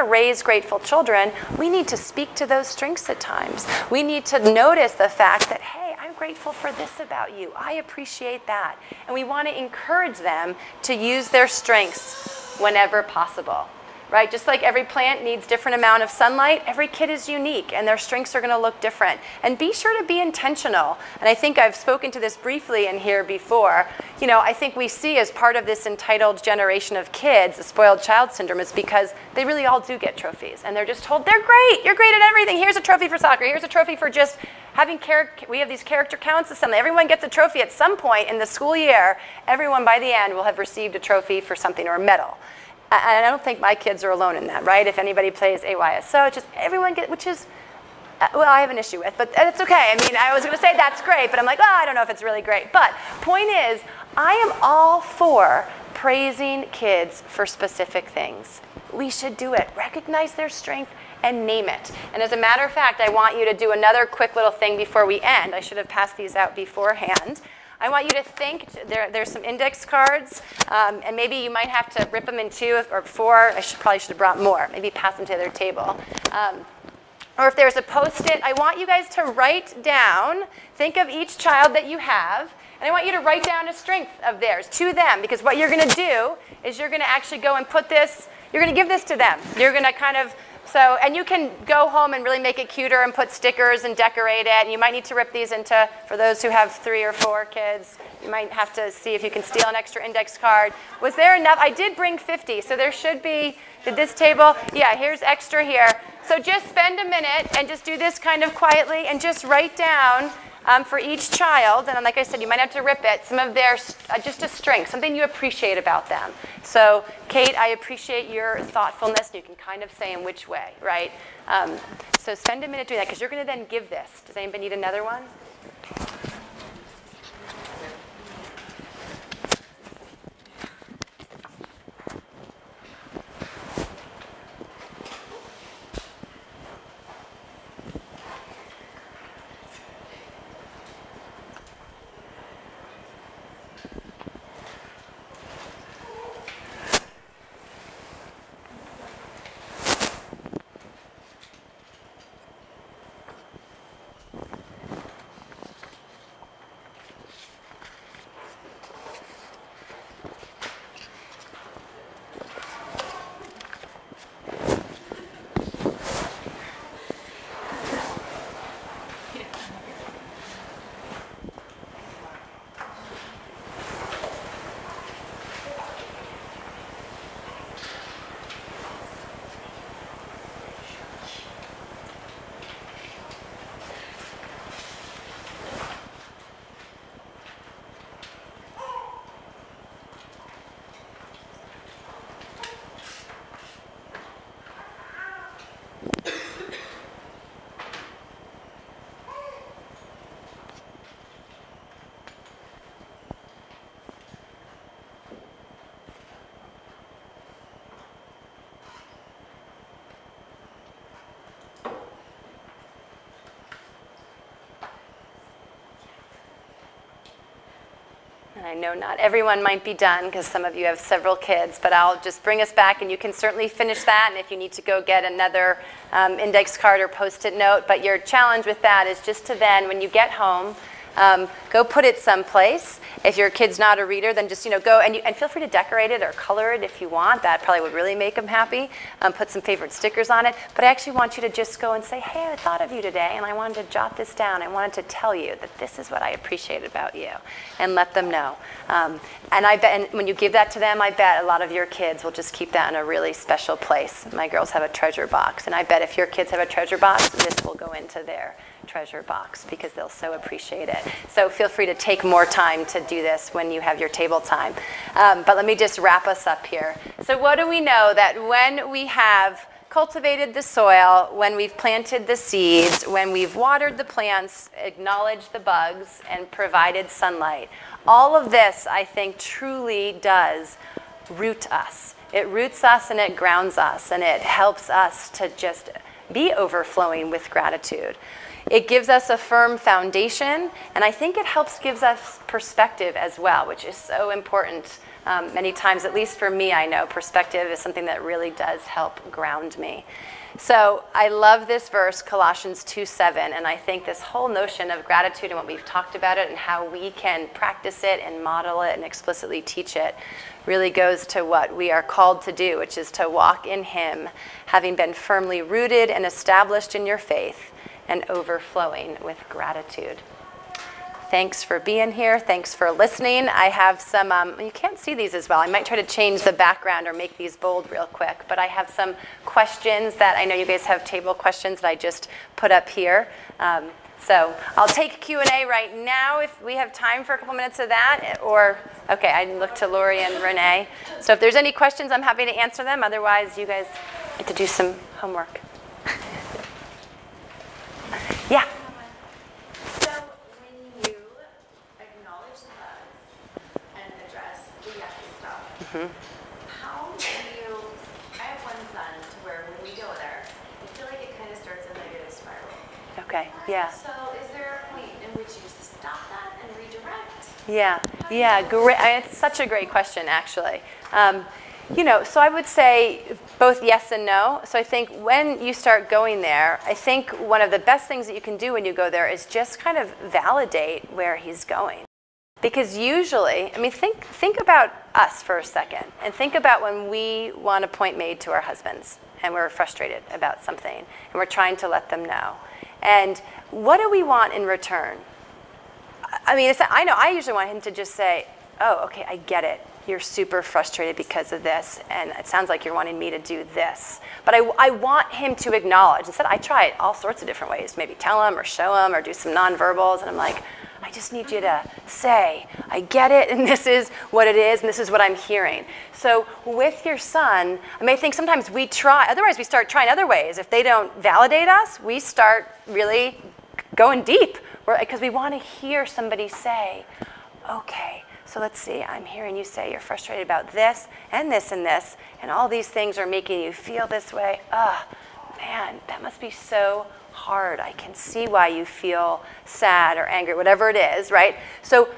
raise grateful children, we need to speak to those strengths at times. We need to notice the fact that, hey, I'm grateful for this about you. I appreciate that. And we want to encourage them to use their strengths whenever possible. Right? Just like every plant needs different amount of sunlight, every kid is unique and their strengths are going to look different. And be sure to be intentional. And I think I've spoken to this briefly in here before. You know, I think we see as part of this entitled generation of kids, the spoiled child syndrome, is because they really all do get trophies. And they're just told, they're great, you're great at everything. Here's a trophy for soccer, here's a trophy for just having we have these character counts assembly. Everyone gets a trophy at some point in the school year. Everyone by the end will have received a trophy for something or a medal. And I don't think my kids are alone in that, right? If anybody plays AYSO, just everyone gets, which is, well, I have an issue with, but it's okay. I mean, I was going to say that's great, but I'm like, oh, I don't know if it's really great. But point is, I am all for praising kids for specific things. We should do it. Recognize their strength and name it. And as a matter of fact, I want you to do another quick little thing before we end. I should have passed these out beforehand. I want you to think, there's some index cards, and maybe you might have to rip them in 2 or 4. I probably should have brought more. Maybe pass them to their table. Or if there's a Post-it, I want you guys to write down, think of each child that you have, and I want you to write down a strength of theirs to them, because what you're going to do is you're going to actually go and put this, you're going to give this to them. You're going to kind of, so, and you can go home and really make it cuter and put stickers and decorate it. And you might need to rip these into, for those who have 3 or 4 kids, you might have to see if you can steal an extra index card. Was there enough? I did bring 50, so there should be, did this table? Yeah, here's extra here. So just spend a minute and just do this kind of quietly and just write down for each child, and like I said, you might have to rip it, some of their, just a strength, something you appreciate about them. So, Kate, I appreciate your thoughtfulness. You can kind of say in which way, right? So spend a minute doing that, because you're going to then give this. Does anybody need another one? And I know not everyone might be done because some of you have several kids, but I'll just bring us back and you can certainly finish that. And if you need to go get another index card or Post-it note, but your challenge with that is just to then, when you get home, go put it someplace. If your kid's not a reader, then just go and feel free to decorate it or color it if you want. That probably would really make them happy. Put some favorite stickers on it. But I actually want you to just go and say, hey, I thought of you today, and I wanted to jot this down. I wanted to tell you that this is what I appreciate about you, and let them know. And I bet, and when you give that to them, I bet a lot of your kids will just keep that in a really special place. My girls have a treasure box, and I bet if your kids have a treasure box, this will go into their treasure box because they'll so appreciate it. So feel free to take more time to do this when you have your table time. But let me just wrap us up here. So what do we know? That when we have cultivated the soil, when we've planted the seeds, when we've watered the plants, acknowledged the bugs, and provided sunlight, all of this, I think, truly does root us. It roots us and it grounds us, and it helps us to just be overflowing with gratitude. It gives us a firm foundation, and I think it gives us perspective as well, which is so important Many times, at least for me, I know perspective is something that really does help ground me. So I love this verse, Colossians 2:7, and I think this whole notion of gratitude and what we've talked about it and how we can practice it and model it and explicitly teach it really goes to what we are called to do, which is to walk in him, having been firmly rooted and established in your faith and overflowing with gratitude. Thanks for being here. Thanks for listening. I have some, you can't see these as well. I might try to change the background or make these bold real quick, but I have some questions that I know you guys have table questions that I just put up here. So I'll take Q&A right now if we have time for a couple minutes of that, or, okay, I look to Lori and Renee. So if there's any questions, I'm happy to answer them. Otherwise, you guys get to do some homework. Yeah. How do you, I have one son to where when we go there, I feel like it kind of starts a negative spiral. Okay, yeah. So is there a point in which you stop that and redirect? Yeah, great. It's such a great question, actually. So I would say both yes and no. So I think when you start going there, I think one of the best things that you can do when you go there is just kind of validate where he's going. Because usually, I mean, think about us for a second, and think about when we want a point made to our husbands, and we're frustrated about something, and we're trying to let them know. And what do we want in return? I mean, I know I usually want him to just say, oh, okay, I get it. You're super frustrated because of this, and it sounds like you're wanting me to do this. But I want him to acknowledge. Instead, I try it all sorts of different ways. Maybe tell him or show him or do some nonverbals, and I'm like, I just need you to say, I get it, and this is what it is, and this is what I'm hearing. So with your son, I may think sometimes we try, otherwise we start trying other ways. If they don't validate us, we start really going deep, because we want to hear somebody say, okay, so let's see, I'm hearing you say you're frustrated about this, and this, and all these things are making you feel this way. Man, that must be so hard. I can see why you feel sad or angry, whatever it is, right? So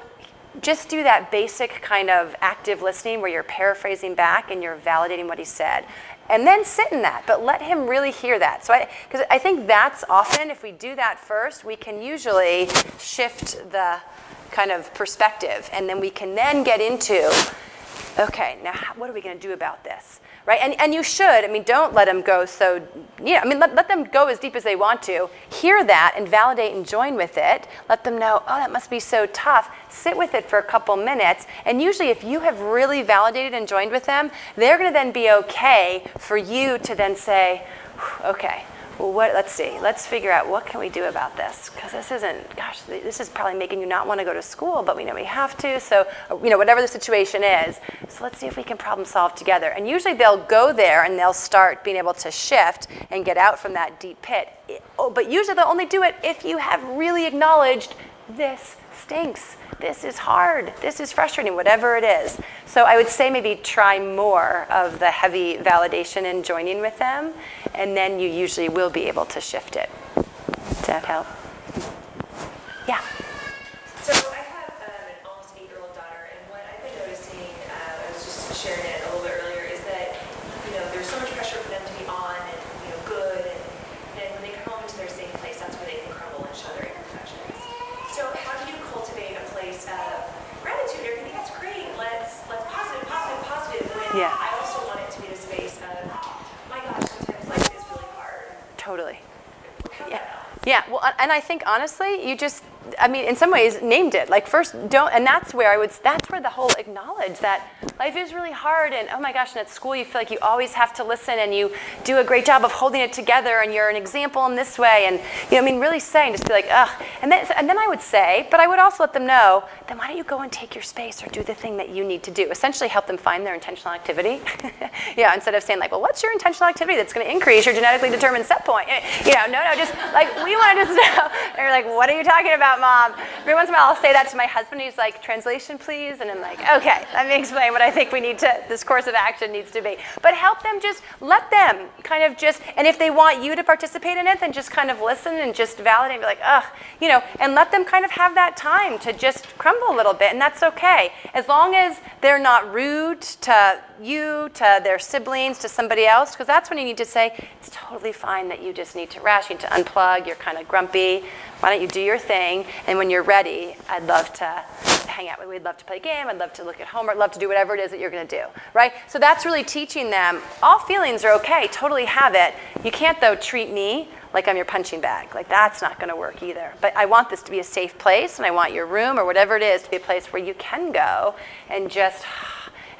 just do that basic kind of active listening where you're paraphrasing back and you're validating what he said. And then sit in that, but let him really hear that. So because I think that's often, if we do that first, we can usually shift the kind of perspective, and then we can then get into, okay, now what are we going to do about this? Right? And you should, I mean, don't let them go so, let them go as deep as they want to. Hear that and validate and join with it. Let them know, oh, that must be so tough. Sit with it for a couple minutes. And usually if you have really validated and joined with them, they're going to then be okay for you to then say, okay, well, let's see. Let's figure out what can we do about this, because this isn't, gosh, this is probably making you not want to go to school, but we know we have to. So, whatever the situation is. So let's see if we can problem solve together. And usually they'll go there and they'll start being able to shift and get out from that deep pit. But usually they'll only do it if you have really acknowledged this stinks. This is hard. This is frustrating, whatever it is. So I would say maybe try more of the heavy validation and joining with them, and then you usually will be able to shift it. Does that help? Yeah. So I have an almost 8-year-old daughter, and what I've been noticing, I was just sharing it a little bit earlier, is that there's so much pressure for them to be on and good, and when they come home into their safe place, that's where they can crumble and show their imperfections. So how do you cultivate a place of gratitude? Everything that's great. Let's positive. When Yeah. I also want it to be the space of, my gosh, sometimes life is really hard. Totally. Yeah. Well, and I think honestly, you just, in some ways, named it. Like first, don't, and that's where the whole acknowledge that life is really hard, and oh my gosh, and at school you feel like you always have to listen, and you do a great job of holding it together, and you're an example in this way, and really saying, just be like, ugh, and then I would say, but I would also let them know, then why don't you go and take your space or do the thing that you need to do? Essentially, help them find their intentional activity. Instead of saying like, well, what's your intentional activity that's going to increase your genetically determined set point? No, just like we want to just know. And you're like, what are you talking about, Mom? Every once in a while, I'll say that to my husband. He's like, translation, please. And I'm like, okay, let me explain what I I think this course of action needs to be. But help them, just let them kind of just, and if they want you to participate in it, then just kind of listen and just validate and be like, ugh, and let them kind of have that time to just crumble a little bit, and that's okay. As long as they're not rude to you, to their siblings, to somebody else, because that's when you need to say, it's totally fine that you just need to rest, you need to unplug, you're kind of grumpy, why don't you do your thing, and when you're ready, I'd love to hang out with you, we'd love to play a game, I'd love to look at homework, I'd love to do whatever it is that you're going to do, right? So that's really teaching them, all feelings are okay, totally have it. You can't, though, treat me like I'm your punching bag. Like, that's not going to work either. But I want this to be a safe place, and I want your room or whatever it is to be a place where you can go and just,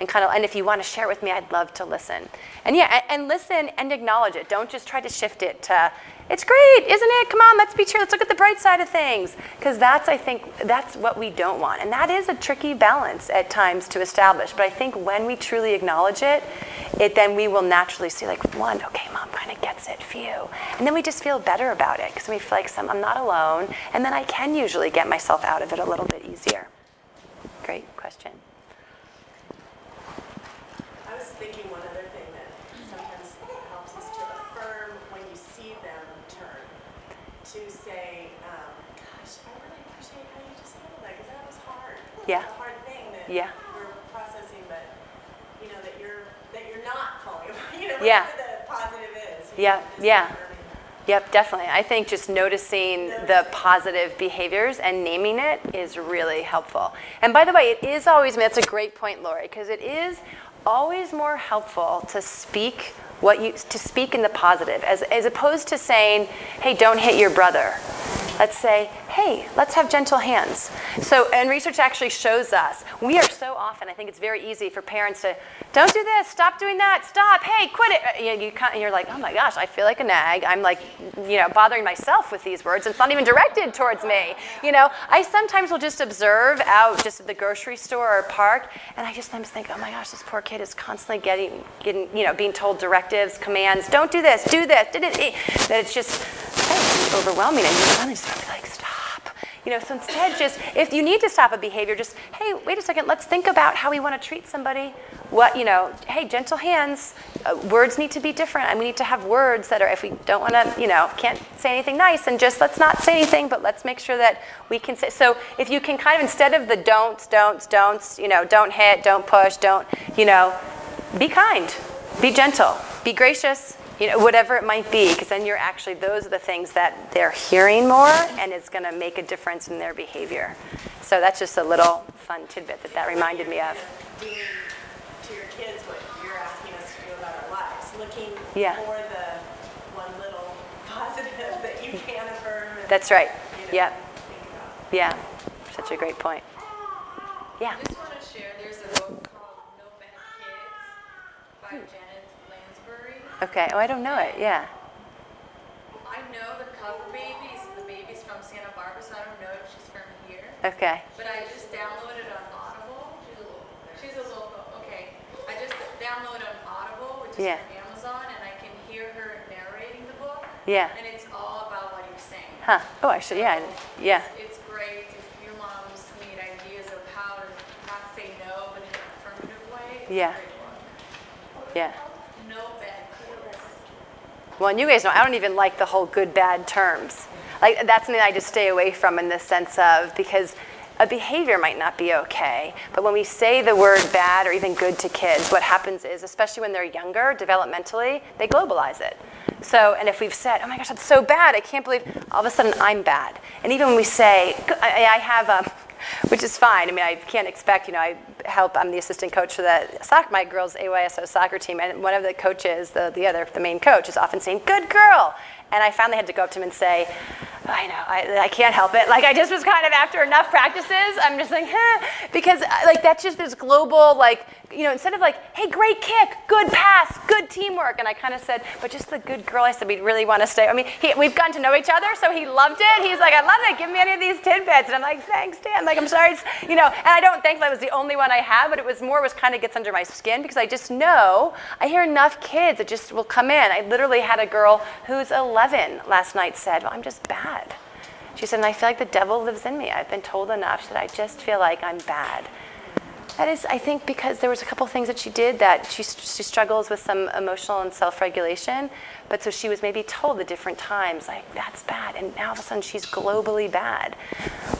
and if you want to share it with me, I'd love to listen. And yeah, and listen and acknowledge it. Don't just try to shift it to, it's great, isn't it? Come on, let's be cheerful. Let's look at the bright side of things. Because I think that's what we don't want. And that is a tricky balance at times to establish. But I think when we truly acknowledge it, then we will naturally see, like, one, okay, mom kind of gets it, phew. And then we just feel better about it because we feel like I'm not alone. And then I can usually get myself out of it a little bit easier. Great question. I was thinking one other thing that sometimes helps is to affirm when you see them turn. To say, gosh, I really appreciate how you just handled that, because that was hard. Yeah. It's a hard thing that Yeah. we're processing, but that you're not falling apart. Yeah. Whatever the positive is. Yeah. Yeah. Yep, definitely. I think just noticing the positive behaviors and naming it is really helpful. And by the way, it is always, that's a great point, Lori, because it is always more helpful to speak in the positive, as opposed to saying, hey, don't hit your brother. Let's say, hey, let's have gentle hands. So, and research actually shows us, we are so often, I think it's very easy for parents to, don't do this, stop doing that, stop, hey, quit it. You're like, oh my gosh, I feel like a nag. I'm like, bothering myself with these words. It's not even directed towards me. I sometimes will just observe out just at the grocery store or park, and I just sometimes think, oh my gosh, this poor kid is constantly being told directives, commands, don't do this, do this, that it's just overwhelming, and you just want to be like, stop. So instead, just, if you need to stop a behavior, just, hey, wait a second, let's think about how we want to treat somebody. Hey, gentle hands, words need to be different, and we need to have words that are, if we don't want to, can't say anything nice, and just let's not say anything, but let's make sure that we can say, so if you can kind of, instead of the don'ts, don't hit, don't push, don't, be kind, be gentle, be gracious, whatever it might be, because then those are the things that they're hearing more, and it's going to make a difference in their behavior. So that's just a little fun tidbit that reminded me of. Doing to your kids what you're asking us to do about our lives, looking Yeah. for the one little positive that you can affirm. That's right. Yep. Think about. Yeah. Such a great point. Yeah. I just want to share, there's a book called No Bad Kids by Janet Lansbury. Okay. Oh, I don't know it. Yeah. I know the cover babies, the baby's from Santa Barbara, so I don't know if she's from here. Okay. But I just downloaded on Audible. She's a local. Okay. I just downloaded on Audible, which is Yeah. from Amazon, and I can hear her narrating the book. Yeah. And it's all about what you're saying. Huh. Oh, actually, yeah. Yeah. It's great if your moms need ideas of how to not say no, but in an affirmative way. It's Yeah. a great book. Yeah. No bad kids. Well, and you guys know, I don't even like the whole good, bad terms. Like, that's something I just stay away from in the sense of, because a behavior might not be okay, but when we say the word bad or even good to kids, what happens is, especially when they're younger, developmentally, they globalize it. So, and if we've said, oh my gosh, that's so bad, I can't believe, all of a sudden I'm bad. And even when we say, I have, which is fine, I mean, I can't expect, I'm the assistant coach for my girls' AYSO soccer team, and one of the coaches, the main coach, is often saying, good girl. And I finally had to go up to him and say, I know, I can't help it. Like, I just was kind of, after enough practices, I'm just like, because that's just this global, instead of hey, great kick, good pass, good teamwork. And I kind of said, but just the good girl, I said, we really want to stay. I mean, we've gotten to know each other, so he loved it. He's like, I love it, give me any of these tidbits. And I'm like, thanks, Dan. I'm sorry, and I don't think that was the only one I had, but it was kind of gets under my skin, because I just know, I hear enough kids that just will come in. I literally had a girl who's 11 last night said, well, I'm just bad. She said, and I feel like the devil lives in me. I've been told enough that I just feel like I'm bad. That is, I think, because there was a couple things that she did that she struggles with some emotional and self-regulation, but so she was maybe told at different times, like, that's bad, and now all of a sudden she's globally bad.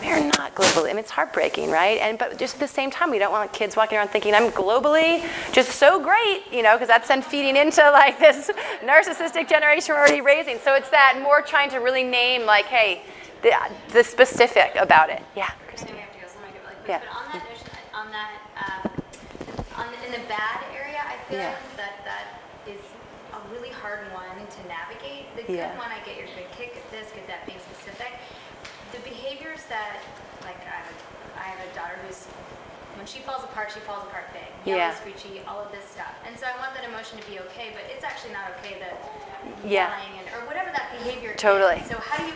We're not globally. I mean, it's heartbreaking, right? But just at the same time, we don't want kids walking around thinking, I'm globally just so great, you know, because that's then feeding into like this narcissistic generation we're already raising. So it's that more trying to really name, like, hey, the specific about it. Yeah, Christine. I have to go, so I'm gonna get really quick. Yeah. But on that notion, in the bad area, I feel Yeah. like that is a really hard one to navigate. The Yeah. good one, I get your good kick at this, get that being specific. The behaviors that, like, I have a daughter who's, when she falls apart big. Yeah. Yellow, screechy, all of this stuff. And so I want that emotion to be okay, but it's actually not okay that Yeah. yelling or whatever that behavior Totally. is. So how do you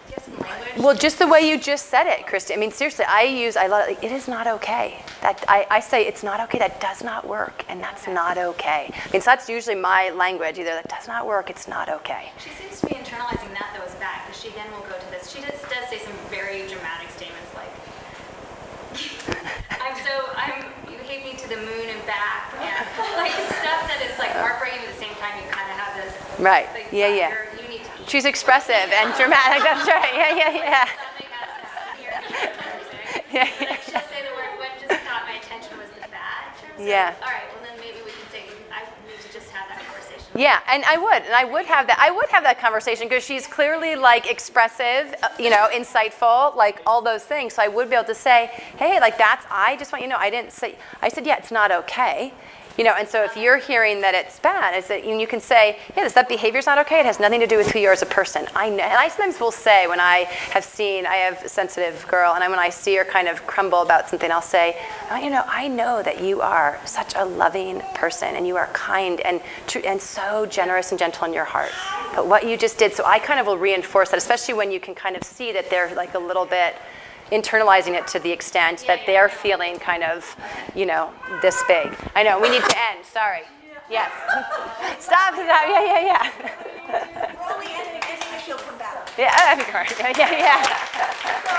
get some language? Well, just the way you just said it, Christy. I mean, seriously, I love it. It is not okay. That I say it's not okay. That does not work, and that's not okay. I mean, so that's usually my language. Either that does not work, it's not okay. She seems to be internalizing that though as bad, because she again will go to this. She does say some very dramatic statements like, you hate me to the moon and back, and like stuff that is like heartbreaking at the same time. You kind of have this. Right. Like, Yeah. you need to eat. She's expressive and dramatic. That's right. Yeah. Something has to happen here. Yeah. But she'll say the word, what just caught my attention was the bad terms. Yeah. All right, well then maybe we can say, I need to just have that conversation. Yeah, and I would have that conversation because she's clearly like expressive, you know, insightful, like all those things. So I would be able to say, hey, like I just want you to know, I said, yeah, it's not okay. You know, and so if you're hearing that it's bad, is that you can say, yeah, that behavior's not okay. It has nothing to do with who you are as a person. I know, and I sometimes will say when I have a sensitive girl, and when I see her kind of crumble about something, I'll say, oh, you know, I know that you are such a loving person, and you are kind and so generous and gentle in your heart. But what you just did, so I kind of will reinforce that, especially when you can kind of see that they're like a little bit internalizing it to the extent that they're feeling kind of, you know, this big. I know, we need to end, sorry. Yes. Stop. Yeah. We're only ending if she'll come back. Yeah, that'd be great. Yeah.